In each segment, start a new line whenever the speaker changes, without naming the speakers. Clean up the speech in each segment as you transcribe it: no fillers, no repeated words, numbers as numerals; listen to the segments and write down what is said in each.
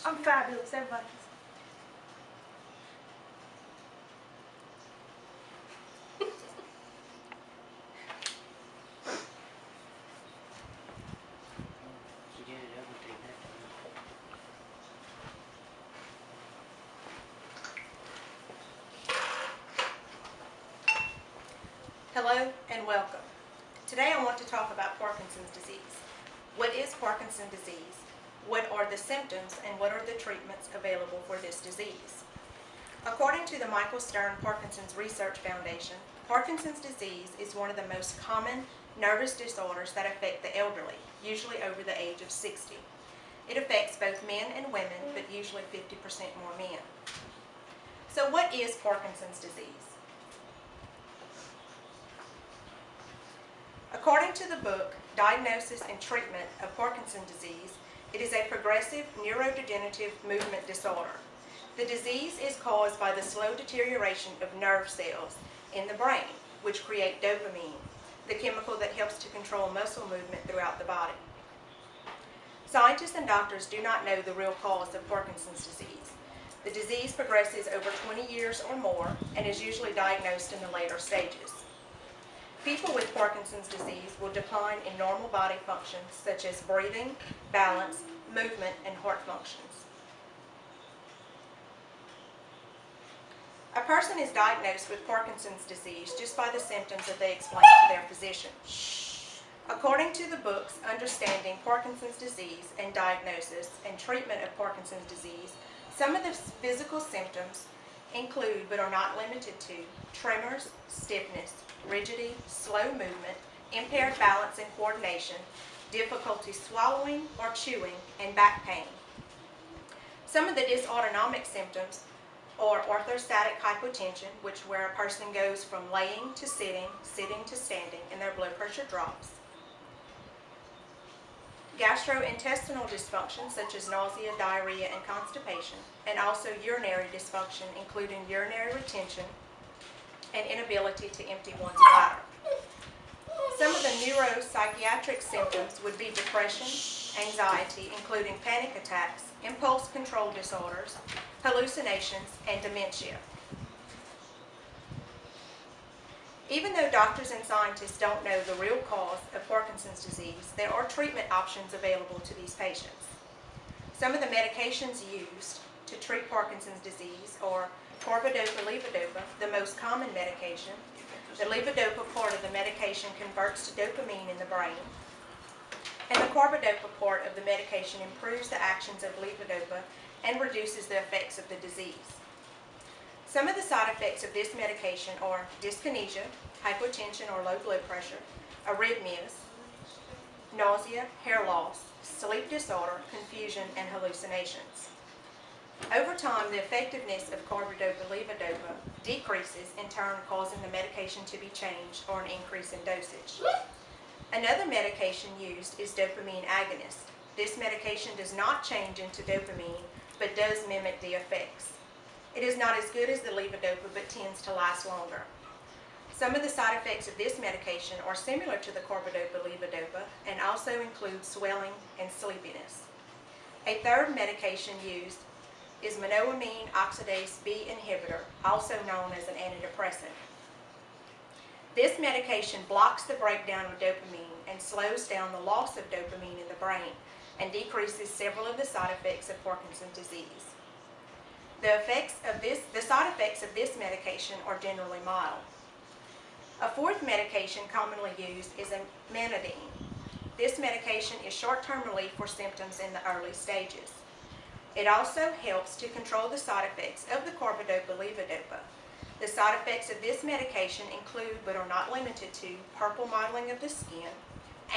I'm fabulous, everybody.
Hello and welcome. Today I want to talk about Parkinson's disease. What is Parkinson's disease? What are the symptoms and what are the treatments available for this disease? According to the Michael Stern Parkinson's Research Foundation, Parkinson's disease is one of the most common nervous disorders that affect the elderly, usually over the age of 60. It affects both men and women, but usually 50% more men. So what is Parkinson's disease? According to the book, Diagnosis and Treatment of Parkinson's Disease, it is a progressive neurodegenerative movement disorder. The disease is caused by the slow deterioration of nerve cells in the brain, which create dopamine, the chemical that helps to control muscle movement throughout the body. Scientists and doctors do not know the real cause of Parkinson's disease. The disease progresses over 20 years or more and is usually diagnosed in the later stages. People with Parkinson's disease will decline in normal body functions such as breathing, balance, movement, and heart functions. A person is diagnosed with Parkinson's disease just by the symptoms that they explain to their physician. According to the books Understanding Parkinson's Disease and Diagnosis and Treatment of Parkinson's Disease, some of the physical symptoms include, but are not limited to, tremors, stiffness, rigidity, slow movement, impaired balance and coordination, difficulty swallowing or chewing, and back pain. Some of the dysautonomic symptoms are orthostatic hypotension, where a person goes from laying to sitting, sitting to standing, and their blood pressure drops. Gastrointestinal dysfunction such as nausea, diarrhea, and constipation, and also urinary dysfunction including urinary retention and inability to empty one's bladder. Some of the neuropsychiatric symptoms would be depression, anxiety, including panic attacks, impulse control disorders, hallucinations, and dementia. Even though doctors and scientists don't know the real cause of Parkinson's disease, there are treatment options available to these patients. Some of the medications used to treat Parkinson's disease are carbidopa-levodopa, the most common medication. The levodopa part of the medication converts to dopamine in the brain, and the carbidopa part of the medication improves the actions of levodopa and reduces the effects of the disease. Some of the side effects of this medication are dyskinesia, hypotension or low blood pressure, arrhythmias, nausea, hair loss, sleep disorder, confusion, and hallucinations. Over time, the effectiveness of carbidopa-levodopa decreases, in turn causing the medication to be changed or an increase in dosage. Another medication used is dopamine agonist. This medication does not change into dopamine, but does mimic the effects. It is not as good as the levodopa, but tends to last longer. Some of the side effects of this medication are similar to the carbidopa-levodopa and also include swelling and sleepiness. A third medication used is monoamine oxidase B inhibitor, also known as an antidepressant. This medication blocks the breakdown of dopamine and slows down the loss of dopamine in the brain and decreases several of the side effects of Parkinson's disease. The side effects of this medication are generally mild. A fourth medication commonly used is amantadine. This medication is short-term relief for symptoms in the early stages. It also helps to control the side effects of the carbidopa-levodopa. The side effects of this medication include, but are not limited to, purple mottling of the skin,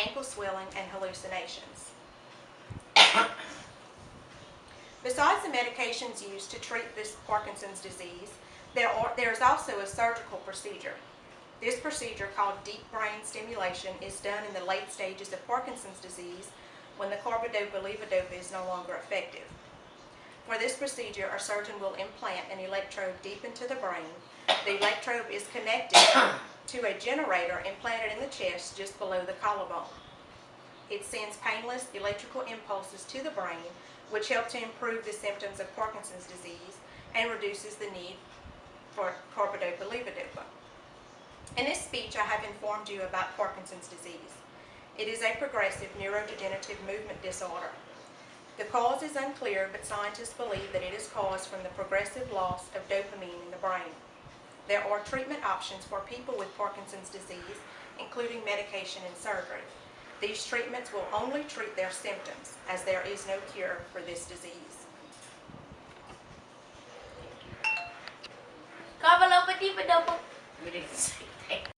ankle swelling, and hallucinations. Besides the medications used to treat this Parkinson's disease, there is also a surgical procedure. This procedure, called deep brain stimulation, is done in the late stages of Parkinson's disease when the carbidopa-levodopa is no longer effective. For this procedure, a surgeon will implant an electrode deep into the brain. The electrode is connected to a generator implanted in the chest just below the collarbone. It sends painless electrical impulses to the brain, which help to improve the symptoms of Parkinson's disease and reduces the need for carbidopa-levodopa. In this speech, I have informed you about Parkinson's disease. It is a progressive neurodegenerative movement disorder. The cause is unclear, but scientists believe that it is caused from the progressive loss of dopamine in the brain. There are treatment options for people with Parkinson's disease, including medication and surgery. These treatments will only treat their symptoms, as there is no cure for this disease.
Carbidopa-levodopa. We didn't say that.